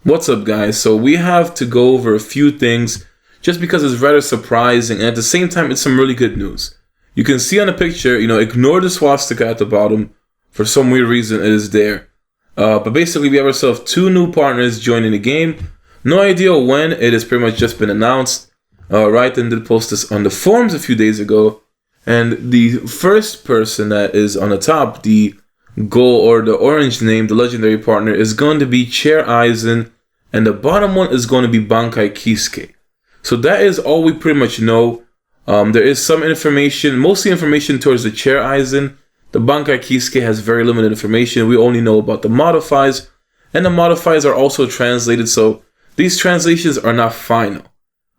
What's up, guys? So we have to go over a few things just because it's rather surprising, and at the same time it's some really good news. You can see on the picture, ignore the swastika at the bottom. For some weird reason it is there. But basically we have ourselves 2 new partners joining the game. No idea when, it has pretty much just been announced. Raiden did post this on the forums a few days ago. And the first person that is on the top, the gold or the orange name, the legendary partner, is going to be Chair Aizen, and the bottom one is going to be Bankai Kisuke. So that is all we pretty much know. There is some information, mostly information towards the Chair Aizen. The Bankai Kisuke has very limited information. We only know about the Modifiers, and the Modifiers are also translated, so these translations are not final.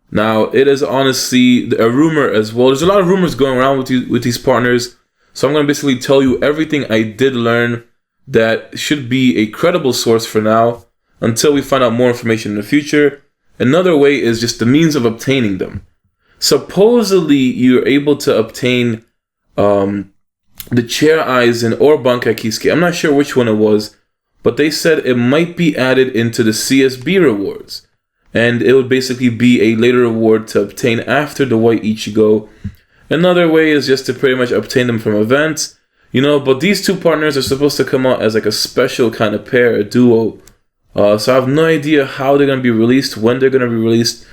Now, it is honestly a rumor as well. There's a lot of rumors going around with these partners. So I'm going to basically tell you everything I did learn that should be a credible source for now until we find out more information in the future. Another way is just the means of obtaining them. Supposedly, you're able to obtain the Chair Aizen or Bankai Kisuke. I'm not sure which one it was, but they said it might be added into the CSB rewards. And it would basically be a later reward to obtain after the White Ichigo. Another way is just to pretty much obtain them from events, but these 2 partners are supposed to come out as like a special kind of pair, a duo. So I have no idea how they're going to be released, when they're going to be released.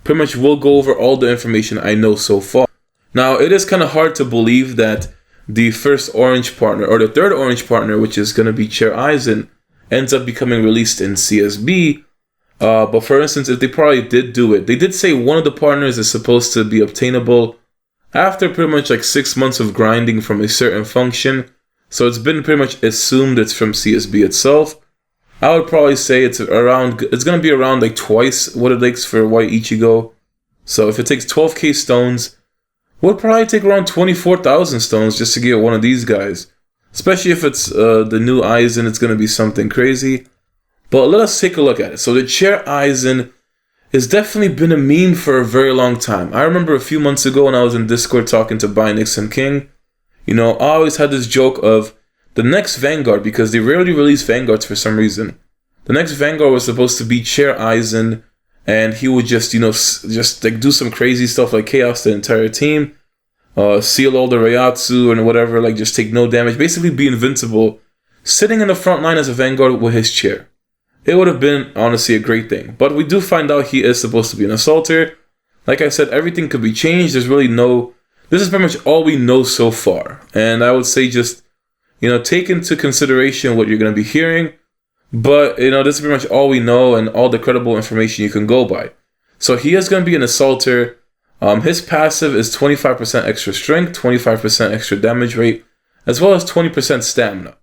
Pretty much we'll go over all the information I know so far. Now, it is kind of hard to believe that the first orange partner, or the third orange partner, which is going to be Chair Aizen, ends up becoming released in CSB. But for instance, if they probably did do it, they did say one of the partners is supposed to be obtainable after pretty much like 6 months of grinding from a certain function. So it's been pretty much assumed it's from CSB itself. I would probably say it's going to be around like twice what it takes for White Ichigo. So if it takes 12k stones, would probably take around 24,000 stones just to get one of these guys. Especially if it's the new Aizen, it's going to be something crazy. But let us take a look at it. So the Chair Aizen has definitely been a meme for a very long time. I remember a few months ago when I was in Discord talking to Bynix and King, I always had this joke of the next Vanguard, because they rarely release Vanguards for some reason. The next Vanguard was supposed to be Chair Aizen, and he would just like do some crazy stuff like chaos the entire team, seal all the Reiatsu and whatever, like just take no damage, basically be invincible, sitting in the front line as a Vanguard with his chair. It would have been, honestly, a great thing. But we do find out he is supposed to be an assaulter. Like I said, everything could be changed. There's really this is pretty much all we know so far. And I would say just, take into consideration what you're going to be hearing. But, this is pretty much all we know and all the credible information you can go by. So he is going to be an assaulter. His passive is 25% extra strength, 25% extra damage rate, as well as 20% stamina.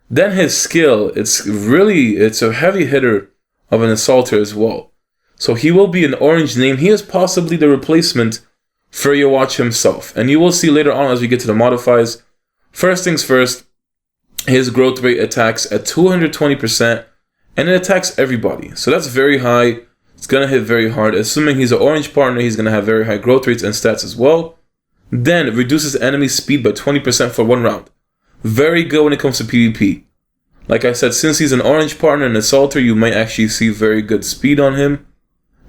Then his skill, it's a heavy hitter of an assaulter as well. So he will be an orange name. He is possibly the replacement for Yawatch himself. And you will see later on as we get to the modifiers. First things first, his growth rate attacks at 220% and it attacks everybody. So that's very high. It's going to hit very hard. Assuming he's an orange partner, he's going to have very high growth rates and stats as well. Then it reduces enemy speed by 20% for 1 round. Very good when it comes to PvP. Like I said, since he's an orange partner and assaulter, you might actually see very good speed on him.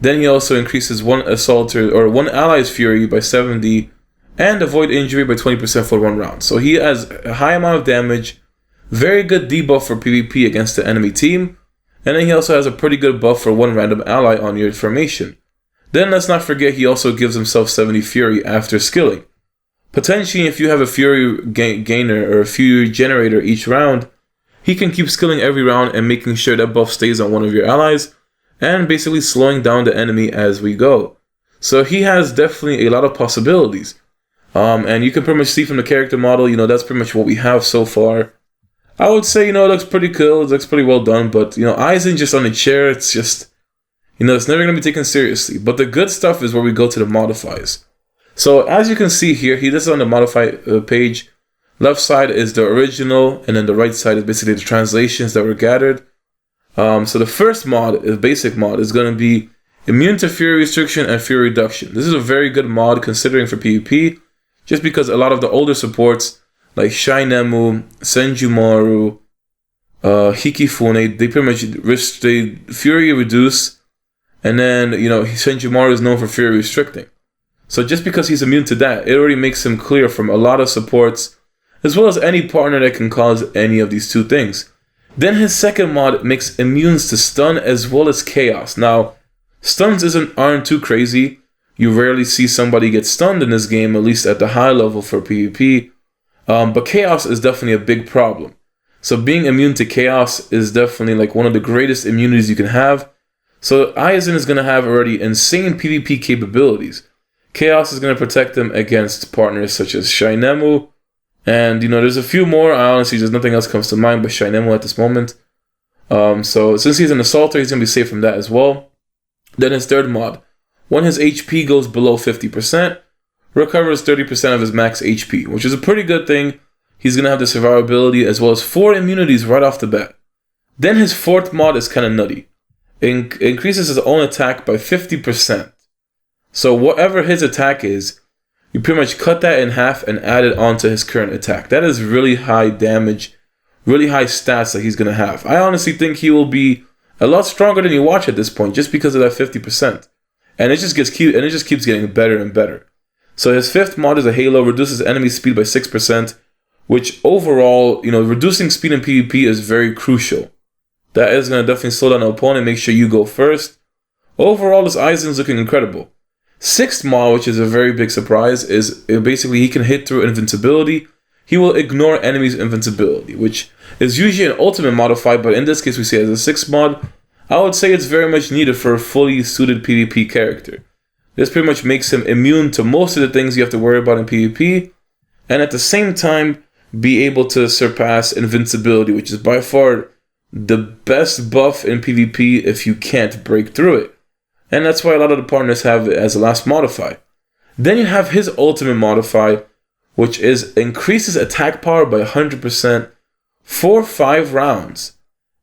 Then he also increases one ally's fury by 70 and avoid injury by 20% for 1 round. So he has a high amount of damage, very good debuff for PvP against the enemy team, and then he also has a pretty good buff for 1 random ally on your formation. Then let's not forget he also gives himself 70 fury after skilling. Potentially, if you have a Fury gainer or a Fury generator each round, he can keep skilling every round and making sure that buff stays on one of your allies, and basically slowing down the enemy as we go. So he has definitely a lot of possibilities. And you can pretty much see from the character model, that's pretty much what we have so far. I would say, it looks pretty cool, it looks pretty well done, but, Aizen just on the chair, it's just, it's never going to be taken seriously. But the good stuff is where we go to the modifiers. So as you can see here, this is on the modify page. Left side is the original, and then the right side is basically the translations that were gathered. So the first mod, the basic mod, is going to be immune to Fury Restriction and Fury Reduction. This is a very good mod considering for PvP, just because a lot of the older supports, like Shinemu, Senjumaru, Hikifune, they pretty much they Fury reduce, and then, Senjumaru is known for Fury restricting. So just because he's immune to that, it already makes him clear from a lot of supports, as well as any partner that can cause any of these two things. Then his second mod makes immunes to stun as well as chaos. Now, stuns aren't too crazy. You rarely see somebody get stunned in this game, at least at the high level for PvP. But chaos is definitely a big problem. So being immune to chaos is definitely like one of the greatest immunities you can have. So Aizen is going to have already insane PvP capabilities. Chaos is going to protect him against partners such as Shinemu. And, there's a few more. Honestly, just nothing else comes to mind but Shinemu at this moment. So since he's an assaulter, he's going to be safe from that as well. Then his third mod. When his HP goes below 50%, recovers 30% of his max HP, which is a pretty good thing. He's going to have the survivability as well as 4 immunities right off the bat. Then his fourth mod is kind of nutty. Increases his own attack by 50%. So whatever his attack is, you pretty much cut that in half and add it onto his current attack. That is really high damage, really high stats that he's going to have. I honestly think he will be a lot stronger than you watch at this point just because of that 50%. And it just keeps getting better and better. So his fifth mod is a Halo, reduces enemy speed by 6%, which overall, reducing speed in PvP is very crucial. That is going to definitely slow down an opponent, make sure you go first. Overall, this Aizen is looking incredible. Sixth mod, which is a very big surprise, is basically he can hit through invincibility. He will ignore enemies' invincibility, which is usually an ultimate modifier, but in this case we see it as a sixth mod. I would say it's very much needed for a fully suited PvP character. This pretty much makes him immune to most of the things you have to worry about in PvP, and at the same time be able to surpass invincibility, which is by far the best buff in PvP if you can't break through it. And that's why a lot of the partners have it as a last modify. Then you have his ultimate modify, which is increases attack power by 100% for 5 rounds.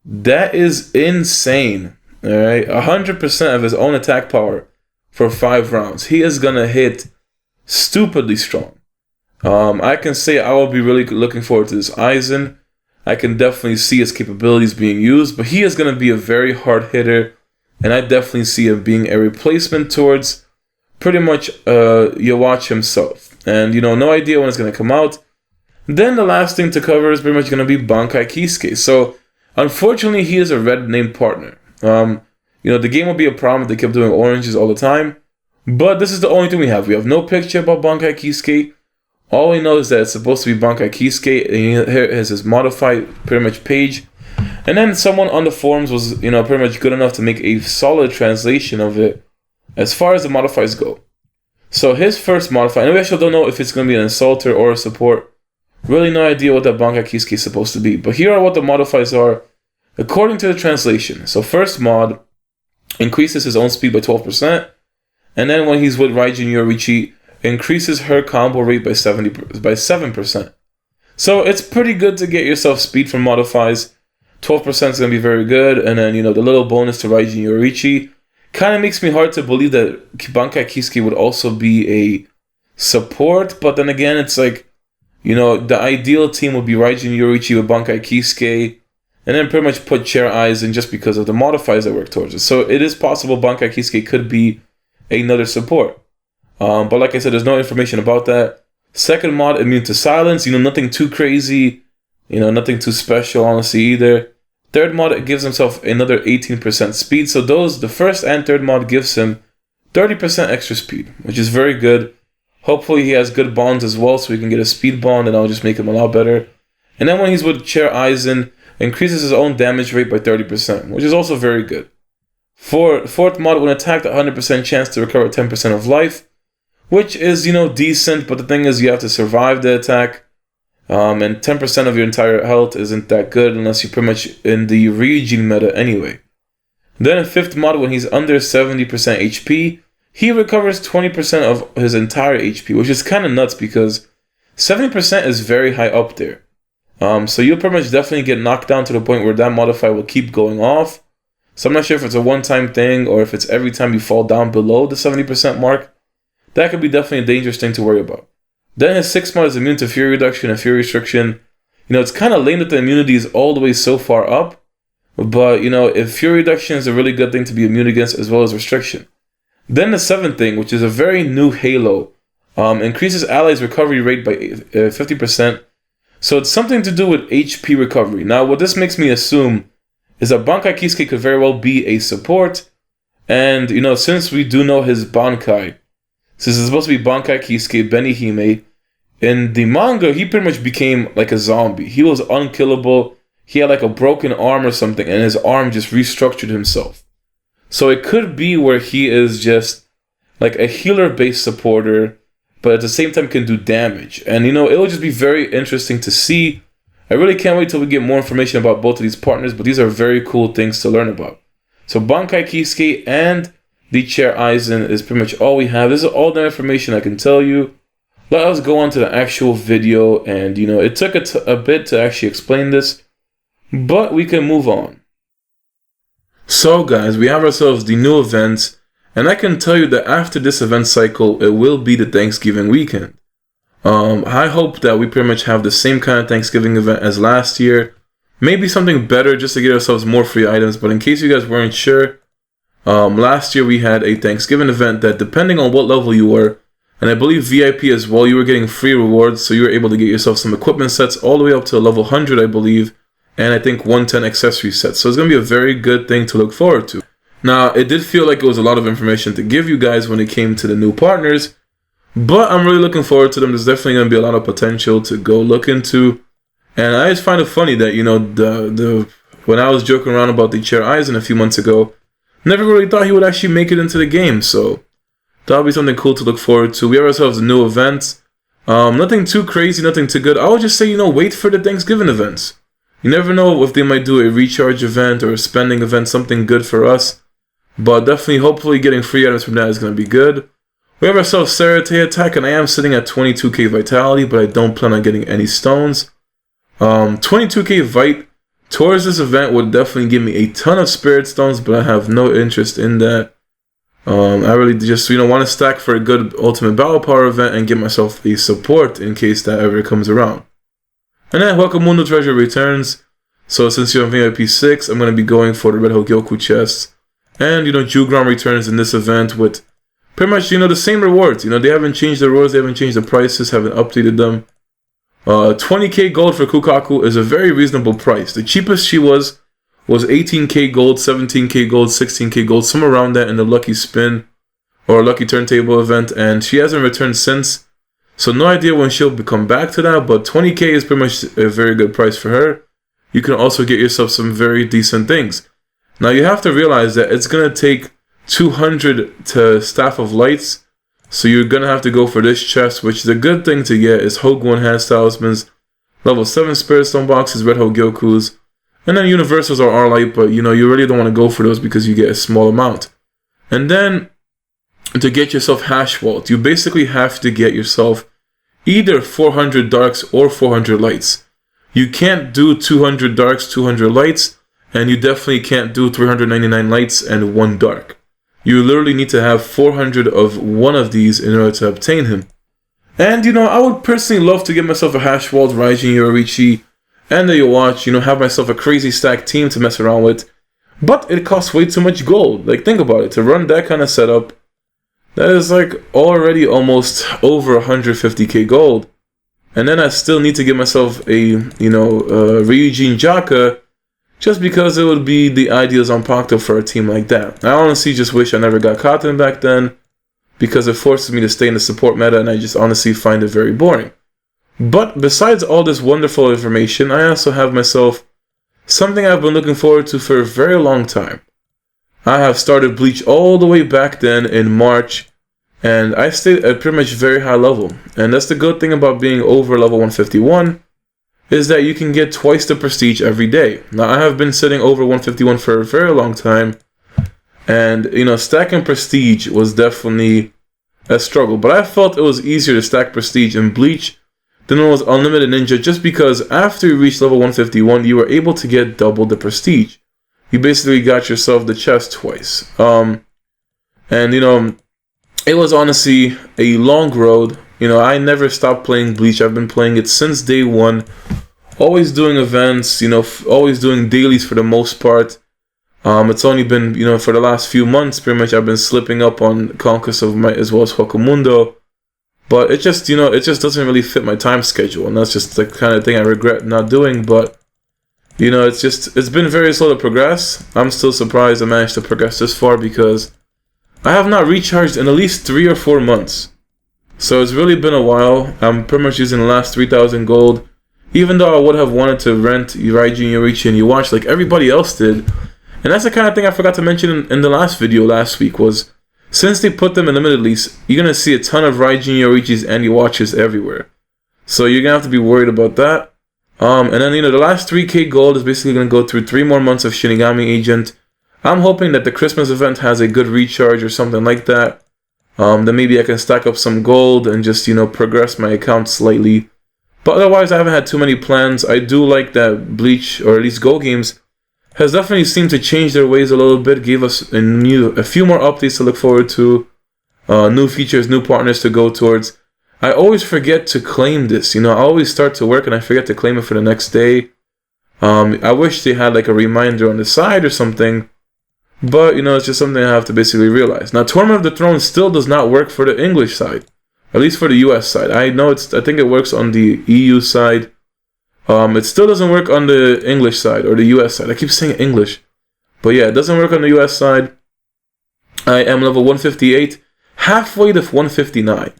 That is insane. Alright, 100% of his own attack power for 5 rounds. He is gonna hit stupidly strong. I can say I will be really looking forward to this Aizen. I can definitely see his capabilities being used, but he is gonna be a very hard hitter. And I definitely see him being a replacement towards pretty much Yawatch himself. And, no idea when it's going to come out. Then the last thing to cover is pretty much going to be Bankai Kisuke. So, unfortunately, he is a red named partner. The game would be a problem if they kept doing oranges all the time. But this is the only thing we have. We have no picture about Bankai Kisuke. All we know is that it's supposed to be Bankai Kisuke. And here is his modified pretty much page. And then someone on the forums was, pretty much good enough to make a solid translation of it as far as the modifiers go. So his first modifier, and we actually don't know if it's going to be an assaulter or a support. Really no idea what that Bankai Kisuke is supposed to be. But here are what the modifiers are according to the translation. So first mod increases his own speed by 12%. And then when he's with Raijin Yoriichi, increases her combo rate by 7%. So it's pretty good to get yourself speed from modifiers. 12% is going to be very good, and then, the little bonus to Raijin Yoriichi kind of makes me hard to believe that Bankai Kisuke would also be a support, but then again, it's like, the ideal team would be Raijin Yoriichi with Bankai Kisuke, and then pretty much put Chair Aizen just because of the modifiers that work towards it. So it is possible Bankai Kisuke could be another support. But like I said, there's no information about that. Second mod, immune to silence, nothing too crazy. Nothing too special, honestly, either. Third mod, it gives himself another 18% speed. So the first and third mod gives him 30% extra speed, which is very good. Hopefully he has good bonds as well, so we can get a speed bond, and that'll just make him a lot better. And then when he's with Chair Aizen, increases his own damage rate by 30%, which is also very good. Fourth mod, when attacked, 100% chance to recover 10% of life, which is, decent, but the thing is you have to survive the attack. And 10% of your entire health isn't that good unless you're pretty much in the Ryujin meta anyway. Then in fifth mod, when he's under 70% HP, he recovers 20% of his entire HP, which is kind of nuts because 70% is very high up there. So you'll pretty much definitely get knocked down to the point where that modifier will keep going off. So I'm not sure if it's a one-time thing or if it's every time you fall down below the 70% mark. That could be definitely a dangerous thing to worry about. Then his 6th mod is immune to Fury Reduction and Fury Restriction. You know, it's kind of lame that the immunity is all the way so far up. But, you know, if Fury Reduction is a really good thing to be immune against as well as Restriction. Then the 7th thing, which is a very new Halo, increases allies' recovery rate by 50%. So it's something to do with HP recovery. Now, what this makes me assume is that Bankai Kisuke could very well be a support. And, you know, since we do know his Bankai, since it's supposed to be Bankai Kisuke, Benihime, in the manga, he pretty much became like a zombie. He was unkillable. He had like a broken arm or something, and his arm just restructured himself. So it could be where he is just like a healer-based supporter, but at the same time can do damage. And, you know, it'll just be very interesting to see. I really can't wait till we get more information about both of these partners, but these are very cool things to learn about. So Bankai Kisuke and the Chair Aizen is pretty much all we have. This is all the information I can tell you. Let us go on to the actual video, and, you know, it took a bit to actually explain this, but we can move on. So guys, we have ourselves the new events, and I can tell you that after this event cycle, it will be the Thanksgiving weekend. I hope that we pretty much have the same kind of Thanksgiving event as last year. Maybe something better just to get ourselves more free items, but in case you guys weren't sure, last year we had a Thanksgiving event that, depending on what level you were, and I believe VIP as well, you were getting free rewards, so you were able to get yourself some equipment sets all the way up to level 100, I believe, and I think 110 accessory sets. So it's going to be a very good thing to look forward to. Now, it did feel like it was a lot of information to give you guys when it came to the new partners, but I'm really looking forward to them. There's definitely going to be a lot of potential to go look into. And I just find it funny that, you know, when I was joking around about the Chair Aizen a few months ago, never really thought he would actually make it into the game, so that'll be something cool to look forward to. We have ourselves a new event. Nothing too crazy, nothing too good. I would just say, you know, wait for the Thanksgiving events. You never know if they might do a recharge event or a spending event, something good for us. But definitely, hopefully, getting free items from that is going to be good. We have ourselves Sarate Attack, and I am sitting at 22k Vitality, but I don't plan on getting any stones. 22k Vite towards this event would definitely give me a ton of Spirit Stones, but I have no interest in that. I really just, you know, want to stack for a good Ultimate Battle Power event and get myself a support in case that ever comes around. And then Wakamundo Treasure returns. So since you're on VIP 6, I'm going to be going for the Red Hogyoku chests. And, you know, Jugron returns in this event with pretty much, you know, the same rewards. You know, they haven't changed the rewards, they haven't changed the prices, haven't updated them. 20k gold for Kukaku is a very reasonable price. The cheapest she was 18k gold, 17k gold, 16k gold, somewhere around that in the Lucky Spin or Lucky Turntable event, and she hasn't returned since. So no idea when she'll come back to that, but 20k is pretty much a very good price for her. You can also get yourself some very decent things. Now you have to realize that it's going to take 200 to Staff of Lights, so you're going to have to go for this chest, which is a good thing to get, is Hogu Enhanced Talismans, level 7 Spirit Stone boxes, Red Hogyokus, and then Universals are R-Light, but you know, you really don't want to go for those because you get a small amount. And then, to get yourself Hash Walt, you basically have to get yourself either 400 Darks or 400 Lights. You can't do 200 Darks, 200 Lights, and you definitely can't do 399 Lights and 1 Dark. You literally need to have 400 of one of these in order to obtain him. And, you know, I would personally love to get myself a Hash Walt, Raijin, Yoruichi, and the Watch, you know, have myself a crazy stack team to mess around with. But it costs way too much gold. Like, think about it. To run that kind of setup, that is like already almost over 150k gold. And then I still need to get myself a, you know, Ryujin Jaka, just because it would be the ideal Zanpakuto for a team like that. I honestly just wish I never got Cotton back then, because it forces me to stay in the support meta, and I just honestly find it very boring. But besides all this wonderful information, I also have myself something I've been looking forward to for a very long time. I have started Bleach all the way back then in March, and I stayed at pretty much very high level. And that's the good thing about being over level 151, is that you can get twice the prestige every day. Now, I have been sitting over 151 for a very long time, and, you know, stacking prestige was definitely a struggle. But I felt it was easier to stack prestige in Bleach than it was Unlimited Ninja, just because after you reach level 151, you were able to get double the prestige. You basically got yourself the chest twice. And, you know, it was honestly a long road. You know, I never stopped playing Bleach. I've been playing it since day one, always doing events, always doing dailies for the most part. It's only been, for the last few months, pretty much I've been slipping up on Conquest of Might as well as Hokumundo. But it just doesn't really fit my time schedule, and that's just the kind of thing I regret not doing. But, it's been very slow to progress. I'm still surprised I managed to progress this far because I have not recharged in at least 3 or 4 months. So it's really been a while. I'm pretty much using the last 3,000 gold. Even though I would have wanted to rent Raijin Yorichi and Yuwatch like everybody else did. And that's the kind of thing I forgot to mention in the last video last week was, since they put them in limited lease, you're going to see a ton of Raijin Yorichis and Yuwatches everywhere. So you're going to have to be worried about that. And then, the last 3k gold is basically going to go through 3 more months of Shinigami Agent. I'm hoping that the Christmas event has a good recharge or something like that. Then maybe I can stack up some gold and just, progress my account slightly. But otherwise, I haven't had too many plans. I do like that Bleach, or at least Go Games, has definitely seemed to change their ways a little bit. Gave us a few more updates to look forward to. New features, new partners to go towards. I always forget to claim this. I always start to work and I forget to claim it for the next day. I wish they had like a reminder on the side or something. But, it's just something I have to basically realize. Now, Tournament of the Throne still does not work for the English side. At least for the US side. I think it works on the EU side. It still doesn't work on the English side or the US side. I keep saying English. But yeah, it doesn't work on the US side. I am level 158. Halfway to 159.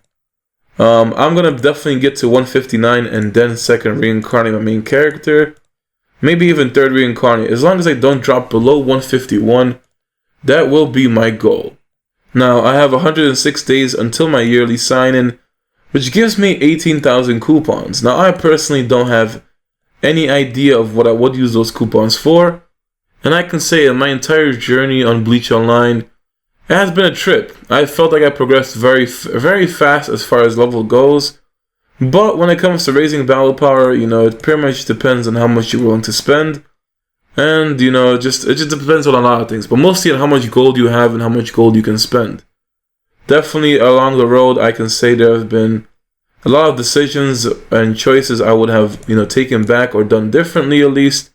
I'm going to definitely get to 159 and then second reincarnate my main character. Maybe even third reincarnate. As long as I don't drop below 151. That will be my goal. Now, I have 106 days until my yearly sign-in, which gives me 18,000 coupons. Now, I personally don't have any idea of what I would use those coupons for, and I can say in my entire journey on Bleach Online, it has been a trip. I felt like I progressed very, very fast as far as level goes, but when it comes to raising battle power, it pretty much depends on how much you're willing to spend. And, it just depends on a lot of things. But mostly on how much gold you have and how much gold you can spend. Definitely along the road, I can say there have been a lot of decisions and choices I would have, taken back or done differently at least.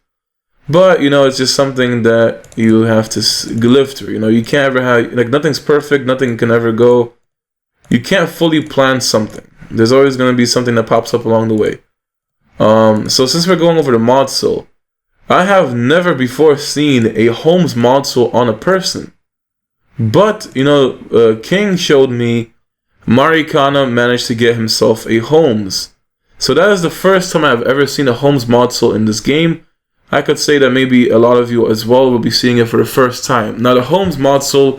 But, it's just something that you have to live through. You can't ever have, nothing's perfect. Nothing can ever go. You can't fully plan something. There's always going to be something that pops up along the way. So since we're going over the mod soul, I have never before seen a Holmes mod soul on a person. But, King showed me Marikana managed to get himself a Holmes. So that is the first time I've ever seen a Holmes mod soul in this game. I could say that maybe a lot of you as well will be seeing it for the first time. Now, the Holmes mod soul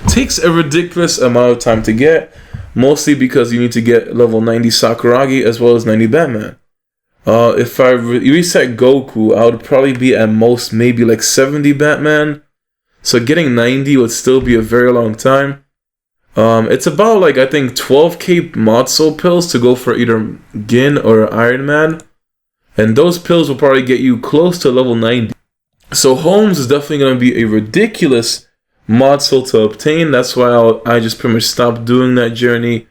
takes a ridiculous amount of time to get. Mostly because you need to get level 90 Sakuragi as well as 90 Batman. If I reset Goku, I would probably be at most maybe like 70 Batman. So getting 90 would still be a very long time. It's about like I think 12k mod soul pills to go for either Gin or Iron Man. And those pills will probably get you close to level 90. So Holmes is definitely going to be a ridiculous mod soul to obtain. That's why I just pretty much stopped doing that journey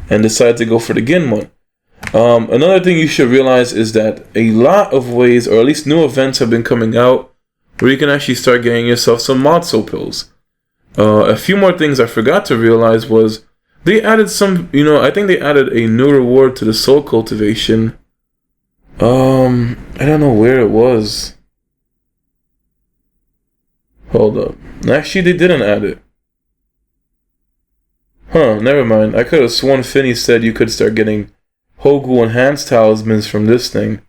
and decided to go for the Gin one. Another thing you should realize is that a lot of ways, or at least new events have been coming out where you can actually start getting yourself some mod soul pills. A few more things I forgot to realize was they added some, I think they added a new reward to the soul cultivation. I don't know where it was. Hold up. Actually, they didn't add it. Huh, never mind. I could have sworn Finney said you could start getting Hogu enhanced talismans from this thing.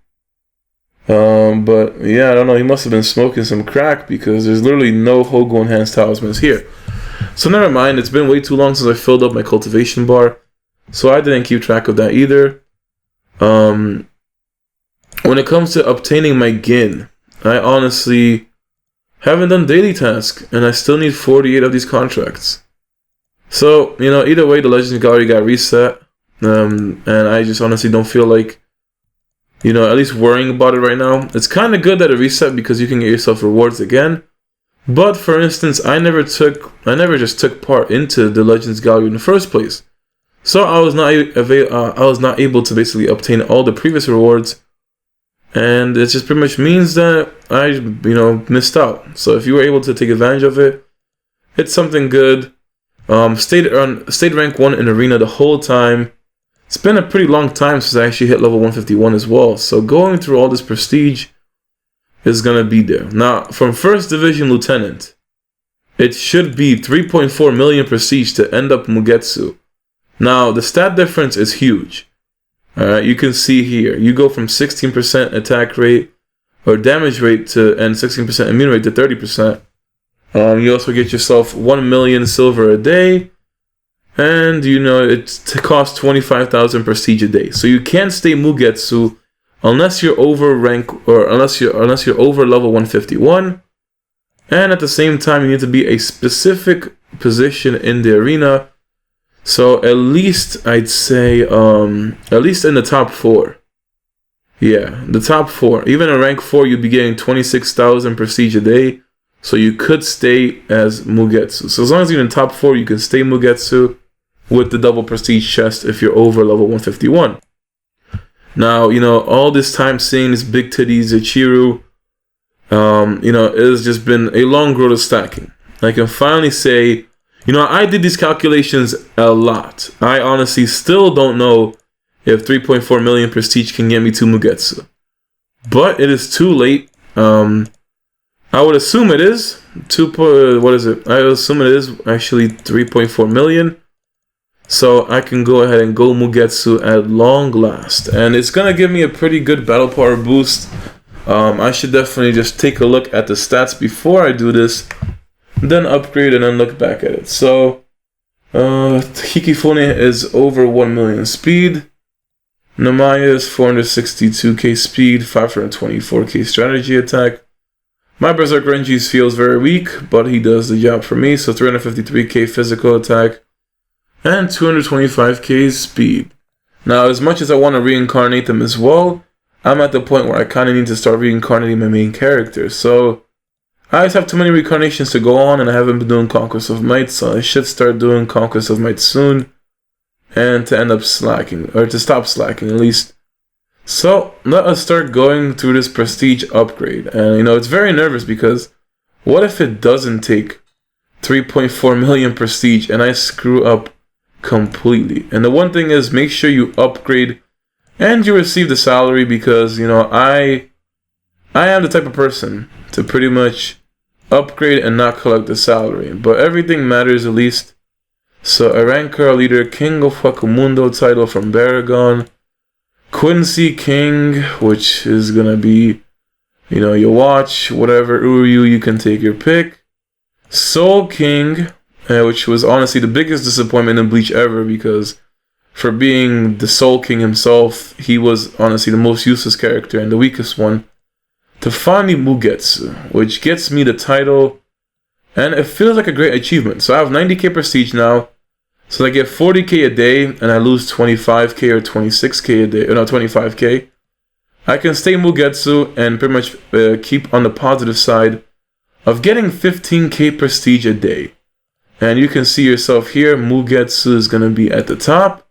But yeah, I don't know. He must have been smoking some crack because there's literally no Hogu enhanced talismans here. So never mind. It's been way too long since I filled up my cultivation bar. So I didn't keep track of that either. When it comes to obtaining my Gin, I honestly haven't done daily tasks, and I still need 48 of these contracts. So, either way, the Legends Gallery got reset, and I just honestly don't feel like, at least worrying about it right now. It's kind of good that it reset because you can get yourself rewards again. But, for instance, I never just took part into the Legends Gallery in the first place. So I was not able to basically obtain all the previous rewards. And it just pretty much means that I, missed out. So if you were able to take advantage of it, it's something good. Stayed rank 1 in Arena the whole time. It's been a pretty long time since I actually hit level 151 as well. So going through all this prestige is going to be there. Now, from 1st Division Lieutenant, it should be 3.4 million prestige to end up Mugetsu. Now, the stat difference is huge. Alright, you can see here. You go from 16% attack rate or damage rate to and 16% immune rate to 30%. You also get yourself 1 million silver a day. And it costs 25,000 prestige a day. So you can't stay Mugetsu unless you're over rank or unless you're over level 151. And at the same time you need to be a specific position in the arena. So at least I'd say at least in the top 4. Yeah, the top 4. Even in rank 4 you'd be getting 26,000 prestige a day. So you could stay as Mugetsu. So as long as you're in the top 4 you can stay Mugetsu with the double prestige chest if you're over level 151. Now, all this time seeing this big titties Ichiru, it has just been a long road of stacking. I can finally say, I did these calculations a lot. I honestly still don't know if 3.4 million prestige can get me to Mugetsu. But it is too late. I would assume it is. What is it? I would assume it is actually 3.4 million. So I can go ahead and go Mugetsu at long last. And it's going to give me a pretty good battle power boost. I should definitely just take a look at the stats before I do this. Then upgrade and then look back at it. So Hikifune is over 1 million speed. Namaya is 462k speed, 524k strategy attack. My Berserk Renji's feels very weak, but he does the job for me. So 353k physical attack. And 225k speed. Now, as much as I want to reincarnate them as well, I'm at the point where I kind of need to start reincarnating my main character. So, I just have too many reincarnations to go on, and I haven't been doing Conquest of Might, so I should start doing Conquest of Might soon. And to end up slacking, or to stop slacking at least. So, let us start going through this prestige upgrade. And, it's very nervous because what if it doesn't take 3.4 million prestige and I screw up completely? And the one thing is, make sure you upgrade and you receive the salary, because I am the type of person to pretty much upgrade and not collect the salary, but everything matters at least. So a ranker leader, King of Wakumundo title from Baragon, Quincy King, which is gonna be your watch, whatever Uryu, you can take your pick. Soul King, which was honestly the biggest disappointment in Bleach ever, because for being the Soul King himself, he was honestly the most useless character and the weakest one. To finally Mugetsu, which gets me the title, and it feels like a great achievement. So I have 90k prestige now, so I get 40k a day, and I lose 25k or 26k a day, or no, 25k. I can stay Mugetsu and pretty much keep on the positive side of getting 15k prestige a day. And you can see yourself here, Mugetsu is going to be at the top.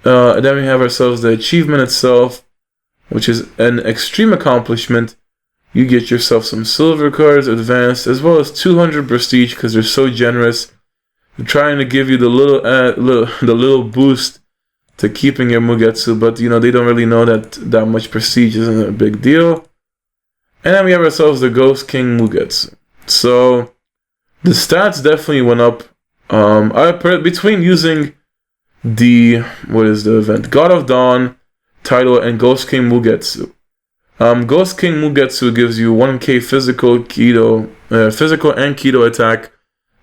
And then we have ourselves the achievement itself, which is an extreme accomplishment. You get yourself some silver cards, advanced, as well as 200 prestige, because they're so generous. They're trying to give you the little boost to keeping your Mugetsu, but they don't really know that much prestige isn't a big deal. And then we have ourselves the Ghost King Mugetsu. So the stats definitely went up. Between using the event, God of Dawn title and Ghost King Mugetsu. Ghost King Mugetsu gives you 1k physical and Kido attack,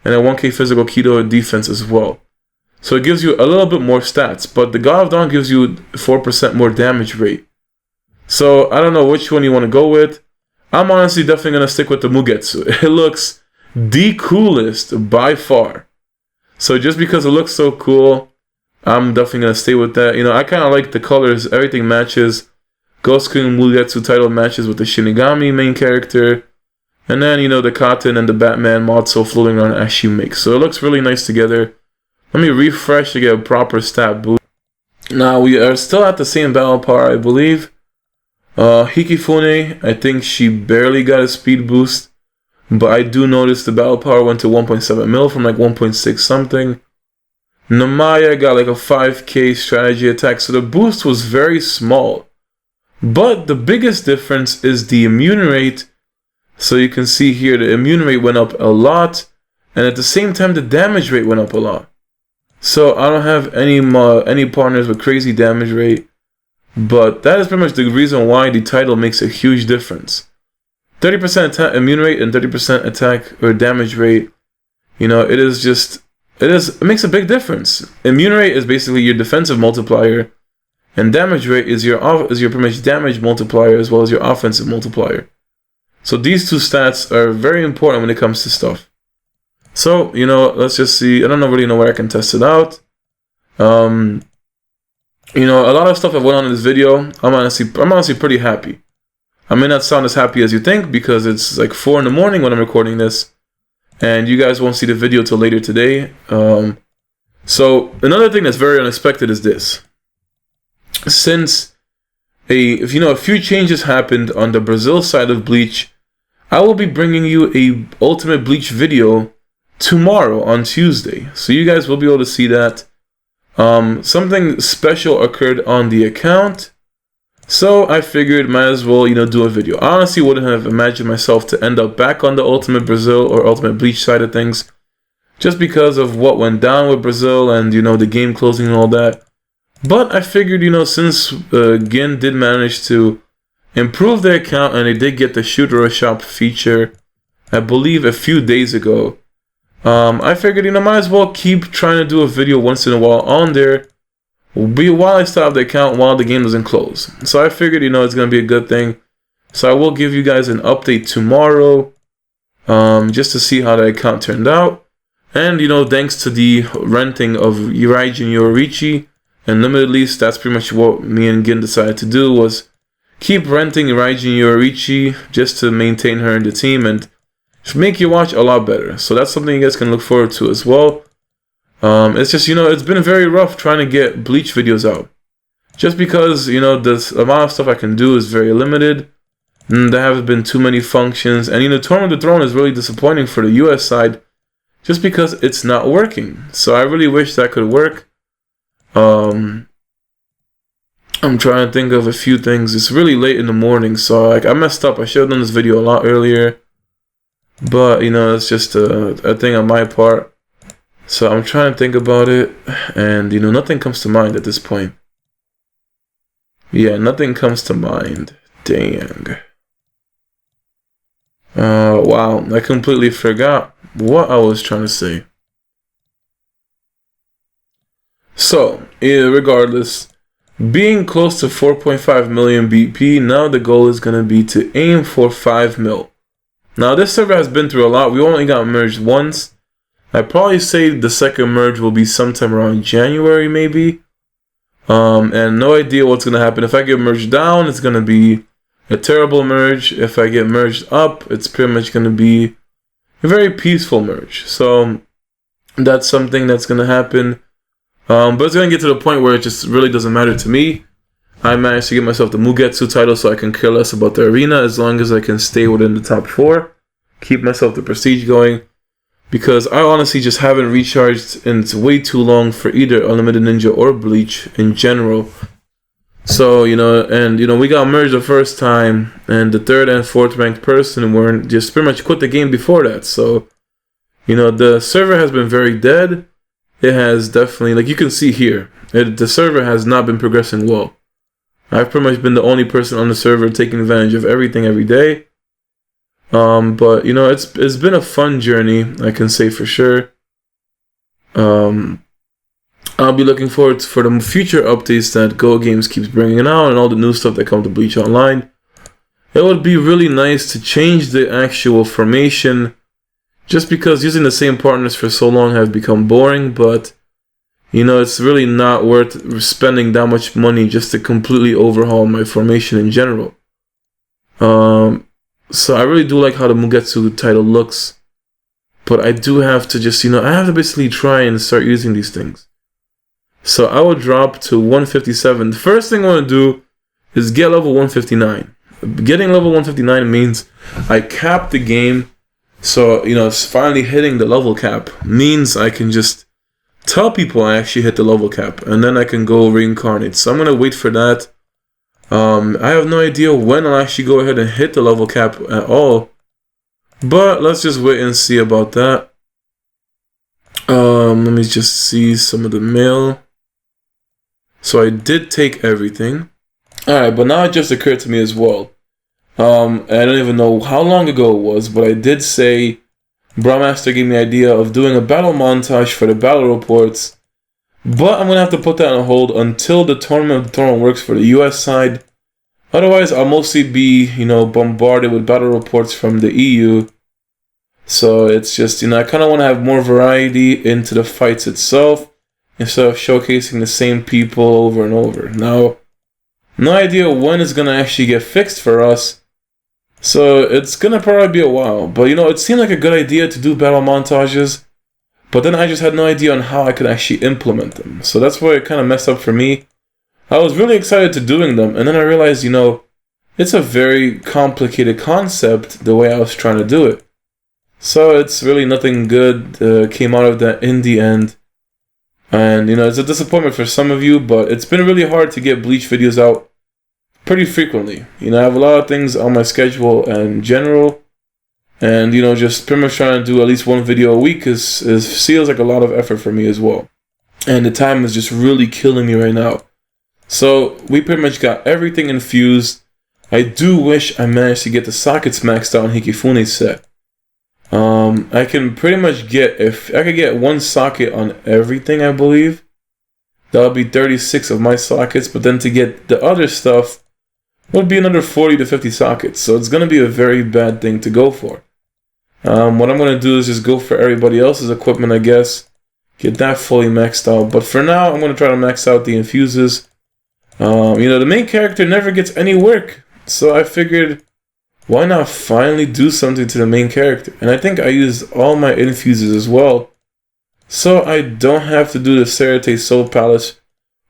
and a 1k physical Kido defense as well. So it gives you a little bit more stats, but the God of Dawn gives you 4% more damage rate. So I don't know which one you want to go with. I'm honestly definitely going to stick with the Mugetsu. It looks the coolest by far. So just because it looks so cool, I'm definitely going to stay with that. I kind of like the colors. Everything matches. Ghost King Mugetsu title matches with the Shinigami main character. And then, the Cotton and the Batman mod so floating around as she makes. So it looks really nice together. Let me refresh to get a proper stat boost. Now, we are still at the same battle power, I believe. Hikifune, I think she barely got a speed boost, but I do notice the battle power went to 1.7 mil from like 1.6 something. Namaya got like a 5k strategy attack, so the boost was very small. But the biggest difference is the immune rate. So you can see here the immune rate went up a lot, and at the same time the damage rate went up a lot. So I don't have any partners with crazy damage rate, but that is pretty much the reason why the title makes a huge difference. 30% immune rate and 30% attack or damage rate, you know, it makes a big difference. Immune rate is basically your defensive multiplier, and damage rate is your pretty much damage multiplier as well as your offensive multiplier. So these two stats are very important when it comes to stuff. So, you know, let's just see. I don't really know where I can test it out. You know, a lot of stuff that went on in this video, I'm honestly pretty happy. I may not sound as happy as you think because it's like 4 in the morning when I'm recording this, and you guys won't see the video till later today. So another thing that's very unexpected is this. Since a few changes happened on the Brazil side of Bleach, I will be bringing you a Ultimate Bleach video tomorrow on Tuesday. So you guys will be able to see that. Something special occurred on the account, so I figured might as well, you know, do a video. I honestly wouldn't have imagined myself to end up back on the Ultimate Brazil or Ultimate Bleach side of things, just because of what went down with Brazil and, you know, the game closing and all that. But I figured, you know, since Gin did manage to improve their account and they did get the Shooter Shop feature, I believe a few days ago, I figured, you know, might as well keep trying to do a video once in a while on there, while I still have the account, while the game doesn't close. So I figured, you know, it's going to be a good thing. So I will give you guys an update tomorrow, just to see how the account turned out. And, you know, thanks to the renting of Raijin Yorichi and Limited Lease, that's pretty much what me and Gin decided to do, was keep renting Raijin Yorichi just to maintain her in the team and make your watch a lot better. So that's something you guys can look forward to as well. It's just, you know, it's been very rough trying to get Bleach videos out, just because, you know, the amount of stuff I can do is very limited, and there haven't been too many functions. And, you know, Tournament of the Throne is really disappointing for the US side, just because it's not working. So I really wish that could work. I'm trying to think of a few things. It's really late in the morning, so like I messed up. I should have done this video a lot earlier, but, you know, it's just a thing on my part. So I'm trying to think about it, and, you know, nothing comes to mind at this point. Yeah, nothing comes to mind. Dang. Wow, I completely forgot what I was trying to say. So, regardless, being close to 4.5 million BP, now the goal is going to be to aim for 5 mil. Now, this server has been through a lot. We only got merged once. I'd probably say the second merge will be sometime around January, maybe. And no idea what's going to happen. If I get merged down, it's going to be a terrible merge. If I get merged up, it's pretty much going to be a very peaceful merge. So that's something that's going to happen. But it's going to get to the point where it just really doesn't matter to me. I managed to get myself the Mugetsu title, so I can care less about the arena as long as I can stay within the top 4. Keep myself the prestige going. Because I honestly just haven't recharged, and it's way too long for either Unlimited Ninja or Bleach in general. So, you know, and, you know, we got merged the first time, and the 3rd and 4th ranked person weren't, just pretty much quit the game before that. So, you know, the server has been very dead. It has definitely, like you can see here, the server has not been progressing well. I've pretty much been the only person on the server taking advantage of everything every day. But, you know, it's been a fun journey, I can say for sure. I'll be looking forward for the future updates that Go Games keeps bringing out and all the new stuff that comes to Bleach Online. It would be really nice to change the actual formation, just because using the same partners for so long have become boring. But, you know, it's really not worth spending that much money just to completely overhaul my formation in general. So I really do like how the Mugetsu title looks, but I do have to just, you know, I have to basically try and start using these things. So I will drop to 157. The first thing I want to do is get level 159. Getting level 159 means I cap the game. So, it's finally hitting the level cap. Means I can just tell people I actually hit the level cap. And then I can go reincarnate. So I'm going to wait for that. I have no idea when I'll actually go ahead and hit the level cap at all. But let's just wait and see about that. Let me just see some of the mail. So I did take everything. Alright, but now it just occurred to me as well. I don't even know how long ago it was, but I did say Brahmaster gave me the idea of doing a battle montage for the battle reports. But I'm going to have to put that on hold until the tournament works for the US side. Otherwise, I'll mostly be, bombarded with battle reports from the EU. So it's just, I kind of want to have more variety into the fights itself instead of showcasing the same people over and over. Now, no idea when it's going to actually get fixed for us. So it's going to probably be a while. But, it seemed like a good idea to do battle montages. But then I just had no idea on how I could actually implement them. So that's why it kind of messed up for me. I was really excited to doing them. And then I realized, it's a very complicated concept the way I was trying to do it. So it's really nothing good came out of that in the end. And, it's a disappointment for some of you, but it's been really hard to get Bleach videos out pretty frequently. I have a lot of things on my schedule in general. And, just pretty much trying to do at least one video a week feels like a lot of effort for me as well. And the time is just really killing me right now. So, we pretty much got everything infused. I do wish I managed to get the sockets maxed out on Hikifune's set. I can pretty much get, if I could get one socket on everything, I believe, that would be 36 of my sockets, but then to get the other stuff would be another 40 to 50 sockets, so it's going to be a very bad thing to go for. What I'm going to do is just go for everybody else's equipment, I guess, get that fully maxed out, but for now, I'm going to try to max out the infuses. The main character never gets any work, so I figured, why not finally do something to the main character? And I think I used all my infuses as well. So I don't have to do the Serete Soul Palace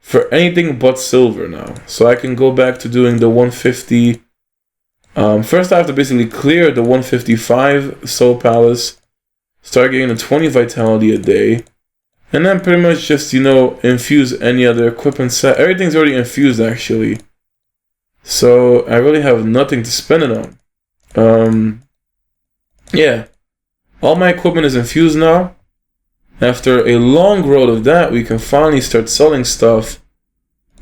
for anything but silver now. So I can go back to doing the 150. First I have to basically clear the 155 Soul Palace. Start getting the 20 vitality a day. And then pretty much just, infuse any other equipment set. Everything's already infused actually. So I really have nothing to spend it on. Yeah, all my equipment is infused now. After a long road of that, we can finally start selling stuff.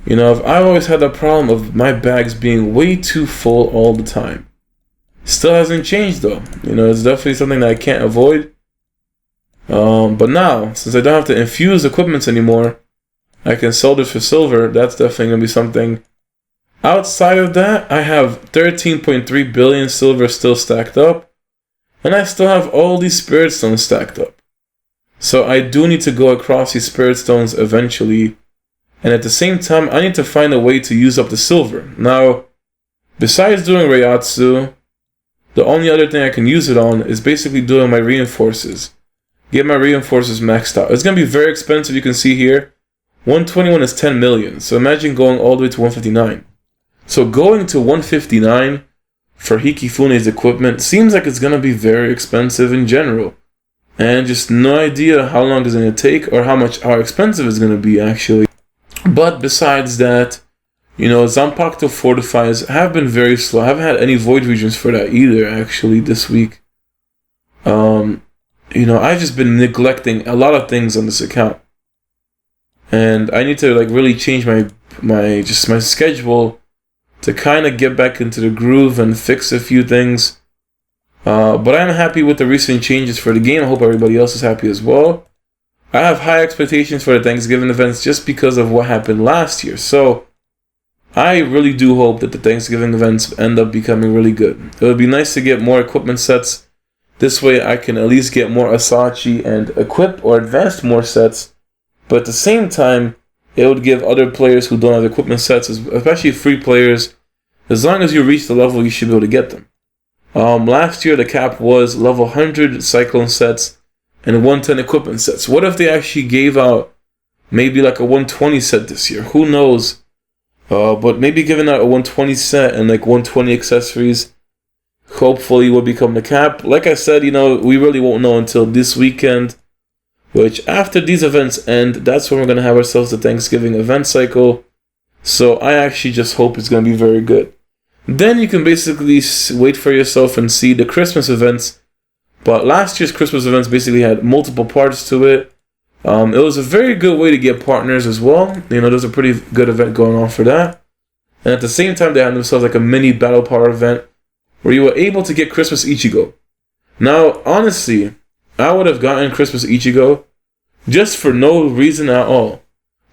I've always had the problem of my bags being way too full all the time. Still hasn't changed though. It's definitely something that I can't avoid. But now, since I don't have to infuse equipments anymore, I can sell this for silver. That's definitely going to be something. Outside of that, I have 13.3 billion silver still stacked up. And I still have all these spirit stones stacked up. So I do need to go across these spirit stones eventually. And at the same time, I need to find a way to use up the silver. Now, besides doing Reiatsu, the only other thing I can use it on is basically doing my reinforces. Get my reinforces maxed out. It's going to be very expensive, you can see here. 121 is 10 million. So imagine going all the way to 159. So going to 159 for Hikifune's equipment seems like it's going to be very expensive in general. And just no idea how long it's going to take or how expensive it's going to be actually. But besides that, Zanpakuto Fortifies have been very slow. I haven't had any void regions for that either actually this week. I've just been neglecting a lot of things on this account. And I need to really change my schedule to kind of get back into the groove and fix a few things. But I'm happy with the recent changes for the game. I hope everybody else is happy as well. I have high expectations for the Thanksgiving events just because of what happened last year. So I really do hope that the Thanksgiving events end up becoming really good. It would be nice to get more equipment sets. This way I can at least get more Asachi and equip or advance more sets. But at the same time, it would give other players who don't have equipment sets, especially free players, as long as you reach the level, you should be able to get them. Last year, the cap was level 100 Cyclone sets and 110 equipment sets. What if they actually gave out maybe like a 120 set this year? Who knows But maybe giving out a 120 set and like 120 accessories hopefully will become the cap. Like I said, we really won't know until this weekend, which after these events end, that's when we're going to have ourselves the Thanksgiving event cycle. So I actually just hope it's going to be very good. Then you can basically wait for yourself and see the Christmas events. But last year's Christmas events basically had multiple parts to it. It was a very good way to get partners as well. There's a pretty good event going on for that. And at the same time, they had themselves like a mini Battle Power event where you were able to get Christmas Ichigo. Now, honestly, I would have gotten Christmas Ichigo just for no reason at all.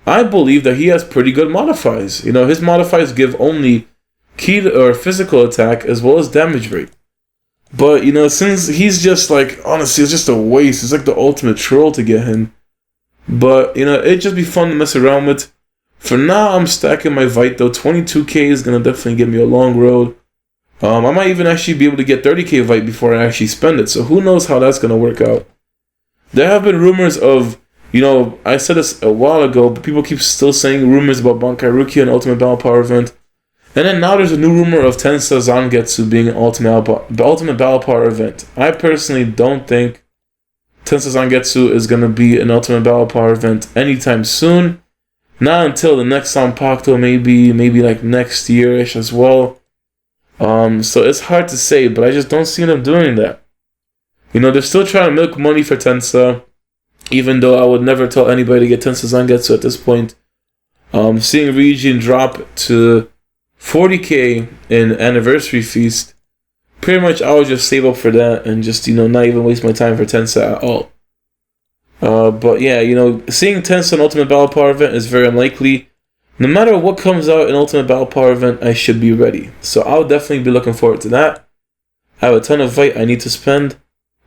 I believe that he has pretty good modifiers. His modifiers give only key or physical attack as well as damage rate. But, since he's just like, honestly, it's just a waste. It's like the ultimate troll to get him. But, it'd just be fun to mess around with. For now, I'm stacking my Vite though. 22k is going to definitely give me a long road. I might even actually be able to get 30k Vite before I actually spend it. So who knows how that's going to work out. There have been rumors of, I said this a while ago, but people keep still saying rumors about Bankai Rukia and Ultimate Battle Power event. And then now there's a new rumor of Tensa Zangetsu being an Ultimate Battle Power event. I personally don't think Tensa Zangetsu is going to be an Ultimate Battle Power event anytime soon. Not until the next Zanpakuto, maybe like next year-ish as well. So it's hard to say, but I just don't see them doing that. They're still trying to milk money for Tensa, even though I would never tell anybody to get Tensa Zangetsu at this point. Seeing Ryujin drop to 40k in Anniversary Feast, pretty much I would just save up for that and just, not even waste my time for Tensa at all. But yeah, seeing Tensa in Ultimate Battle Power event is very unlikely. No matter what comes out in Ultimate Battle Power event, I should be ready. So I'll definitely be looking forward to that. I have a ton of Vite I need to spend.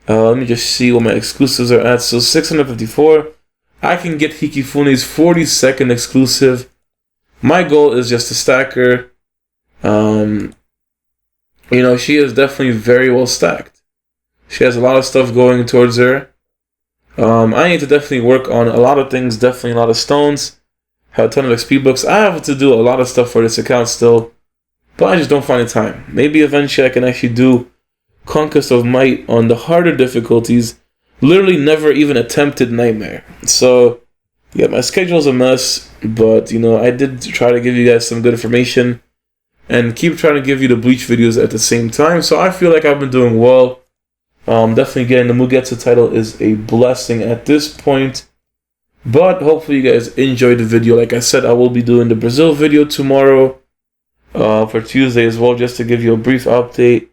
Let me just see what my exclusives are at. So 654. I can get Hikifune's 42nd exclusive. My goal is just to stack her. She is definitely very well stacked. She has a lot of stuff going towards her. I need to definitely work on a lot of things, definitely a lot of stones. Have a ton of XP books. I have to do a lot of stuff for this account still, but I just don't find the time. Maybe eventually I can actually do Conquest of Might on the harder difficulties. Literally never even attempted Nightmare. So, yeah, my schedule's a mess, but, I did try to give you guys some good information and keep trying to give you the Bleach videos at the same time. So I feel like I've been doing well. Definitely getting the Mugetsu title is a blessing at this point. But hopefully you guys enjoyed the video. Like I said, I will be doing the Brazil video tomorrow for Tuesday as well, just to give you a brief update.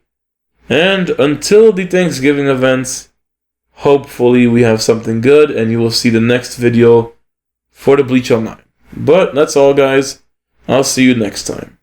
And until the Thanksgiving events, hopefully we have something good and you will see the next video for the Bleach Online. But that's all, guys. I'll see you next time.